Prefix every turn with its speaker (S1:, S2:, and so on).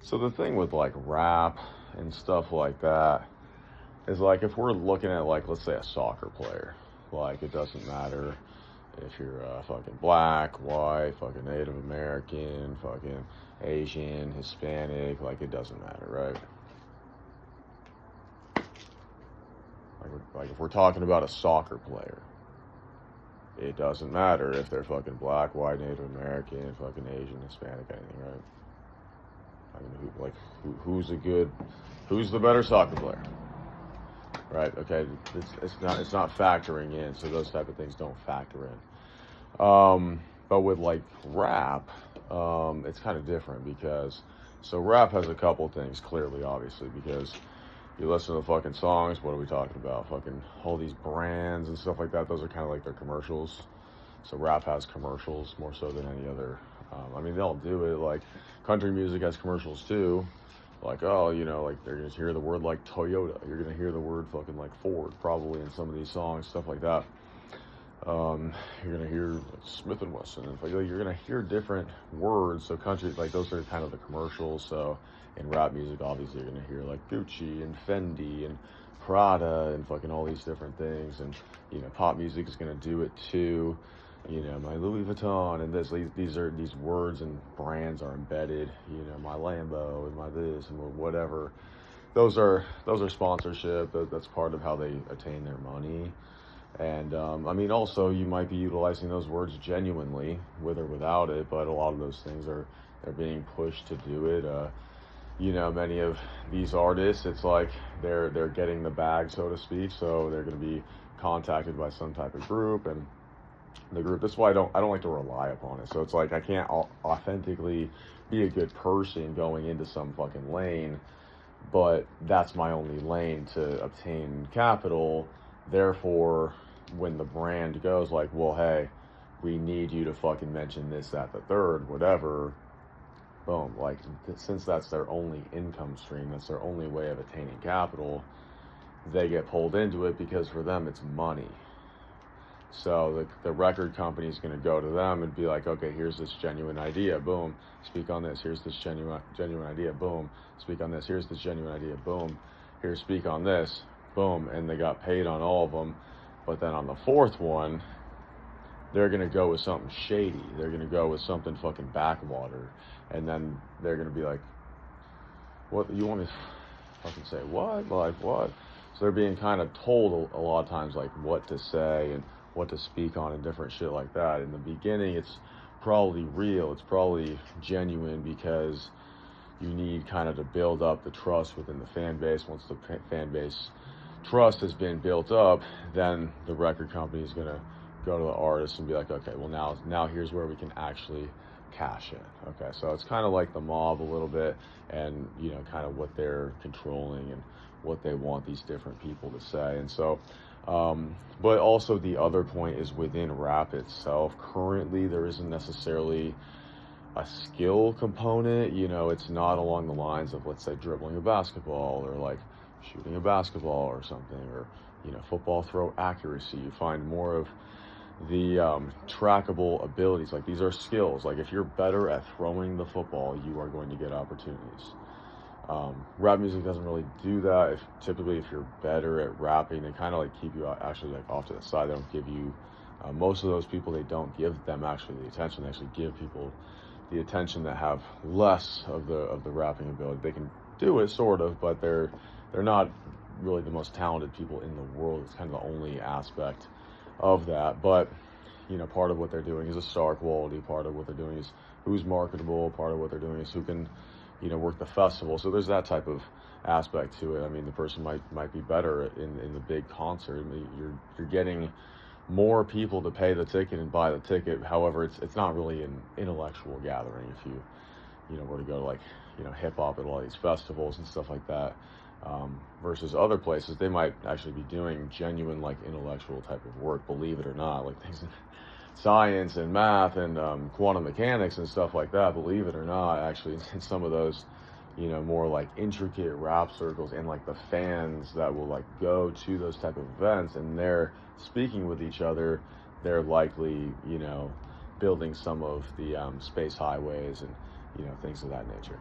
S1: So the thing with like rap and stuff like that is like if we're looking at like let's say a soccer player, like it doesn't matter if you're fucking black, white, fucking Native American, fucking Asian, Hispanic, like it doesn't matter, right? Like if we're talking about a soccer player, it doesn't matter if they're fucking black, white, Native American, fucking Asian, Hispanic, anything, right? I mean, who's the better soccer player, right? Okay, it's not factoring in, so those type of things don't factor in. But with like rap, it's kind of different because so rap has a couple things clearly, obviously, because you listen to the fucking songs. What are we talking about? Fucking all these brands and stuff like that. Those are kind of like their commercials. So rap has commercials more so than any other. I mean, they all do it. Like country music has commercials too. Like, oh, you know, like they're gonna hear the word like Toyota. You're gonna hear the word fucking like Ford probably in some of these songs, stuff like that. You're gonna hear like Smith and Wesson, and you're gonna hear different words. So country, like those are kind of the commercials. So in rap music, obviously, you're gonna hear like Gucci and Fendi and Prada and fucking all these different things. And you know, pop music is gonna do it too. You know, my Louis Vuitton and these words and brands are embedded. You know, my Lambo and my this and whatever. Those are sponsorship. That's part of how they attain their money. And I mean, also you might be utilizing those words genuinely, with or without it. But a lot of those things they're being pushed to do it. You know, many of these artists, it's like they're getting the bag, so to speak. So they're going to be contacted by some type of group and the group. That's why I don't like to rely upon it. So it's like I can't authentically be a good person going into some fucking lane, but that's my only lane to obtain capital. Therefore, when the brand goes like, well, hey, we need you to fucking mention this, that, the third, whatever, boom. Like, since that's their only income stream, that's their only way of attaining capital, they get pulled into it because for them it's money. So the record company is going to go to them and be like, okay, here's this genuine idea, boom, speak on this. Here's this genuine idea, boom, speak on this. Here's this genuine idea, boom, here, speak on this, boom. And they got paid on all of them. But then on the fourth one, they're going to go with something shady. They're going to go with something fucking backwater. And then they're going to be like, what, you want me to fucking say what? Like what? So they're being kind of told a lot of times like what to say and what to speak on and different shit like that. In the beginning, it's probably real. It's probably genuine because you need kind of to build up the trust within the fan base. Once the fan base trust has been built up, then the record company is going to go to the artist and be like, okay, well now here's where we can actually cash in. Okay, so it's kind of like the mob a little bit, and you know, kind of what they're controlling and what they want these different people to say. And so but also the other point is within rap itself, currently there isn't necessarily a skill component. You know, it's not along the lines of, let's say, dribbling a basketball or like shooting a basketball or something, or you know, football throw accuracy. You find more of the trackable abilities. Like these are skills. Like if you're better at throwing the football, you are going to get opportunities. Rap music doesn't really do that. Typically if you're better at rapping, they kind of like keep you actually like off to the side. They don't give you most of those people, they don't give them actually the attention. They actually give people the attention that have less of the rapping ability. They can do it sort of, but they're not really the most talented people in the world. It's kind of the only aspect of that. But you know, part of what they're doing is a star quality. Part of what they're doing is who's marketable. Part of what they're doing is who can, you know, work the festival. So there's that type of aspect to it. I mean, the person might be better in the big concert. I mean, you're getting more people to pay the ticket and buy the ticket. However, it's not really an intellectual gathering. If you know, were to go to like, you know, hip hop at all these festivals and stuff like that, versus other places, they might actually be doing genuine like intellectual type of work, believe it or not, like things in science and math and quantum mechanics and stuff like that. Believe it or not, actually, in some of those, you know, more like intricate rap circles and like the fans that will like go to those type of events and they're speaking with each other, they're likely, you know, building some of the space highways and, you know, things of that nature.